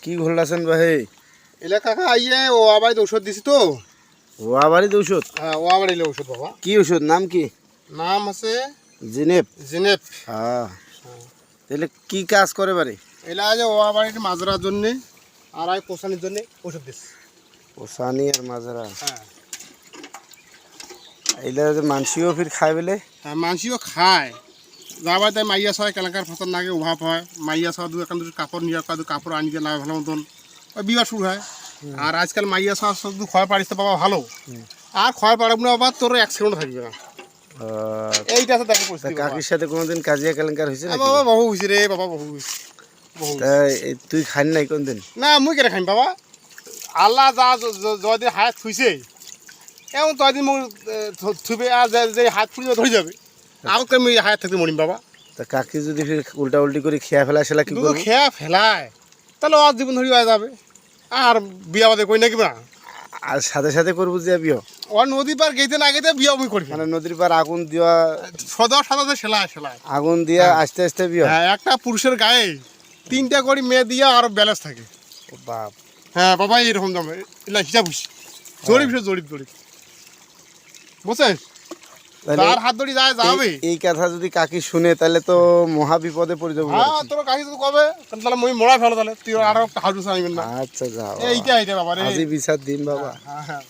কি ঘোলাছেন ভাই? এলা কাকা আইয়ে ও আবারই ঔষধ দিছি তো। ও আবারই ঔষধ? হ্যাঁ ও আবারই ঔষধ বাবা। কি ওষুধ, নাম কি? নাম আছে জিনেপ। জিনেপ। হ্যাঁ, তাহলে কি কাজ করে বাড়ি? এলা যে ও আবারই মাজরার জন্য আর আই কোসানির জন্য ঔষধ দিছি। ওসানি আর মাজরা। হ্যাঁ এইলা যে মানসিও ফির খায় বলে? হ্যাঁ মানসিও খায়। যাবার তাই মাইয়া সবাই কেলাকার ফসল নাগে অভাব হয়, মাইয়া সব দু একান দুটো কাপড় নিয়ে কাপড় আনিতে না ভালো মতন ওই বিবাহ শুরু হয়। আর আজকাল মাইয়া সব শুধু ক্ষয় পাড়িতে বাবা ভালো, আর ক্ষয় পাড়াব না বাবা তোর এক সেকেন্ড থাকবে না। এইটা আছে দেখো পরিস্থিতি। কাকির সাথে কোনোদিন কাজিয়া কেলেঙ্কার হয়েছে নাকি? বাবা বহু হয়েছে রে বাবা, বহু হয়েছে। তুই খান নাই কোনদিন? না মুই কেটে খাইম বাবা, আল্লাহ যা যদি হাত থুইছে এমন তদিন মুখ থুবে, আর যে হাত ফুড়ি ধরে যাবে আমাকে আমি হাত থাকতে মরিম বাবা। তা কাকি যদি ফির উল্টা উল্টি করে খেয়া ফেলা সেলা কি করবো? খেয়া ফেলায় তাহলে ওর জীবন ধরে হয়ে যাবে। আর বিয়া বাদে কই নাকি না, আর সাথে সাথে করবো যে বিয়ে? ওর নদী পার গেতে না গেতে বিয়া আমি করবি। মানে নদীর পার আগুন দেওয়া, সদা সাদা সেলায় সেলায় আগুন দিয়া আস্তে আস্তে বিয়ে? হ্যাঁ, একটা পুরুষের গায়ে 3টা করে মেয়ে দিয়া আর ব্যালেন্স থাকে। ও বাপ। হ্যাঁ বাবা এরকম দাম, এলা হিসাব বুঝি জরিপ সে জরিপ জরিপ বুঝছেন। তার হাত ধরে যায় যাবে। এই কথা যদি কাকি শুনে তাহলে তো মহা বিপদে পড়ে যাবো। হ্যাঁ তোর কাকি তো কবে তাহলে মই মরা ফেলো, তাহলে তুই আরো একটা হাউস আনবেন না। আচ্ছা যাও, এইটা বাবা রে, আজই বিচার দিন বাবা। হ্যাঁ হ্যাঁ।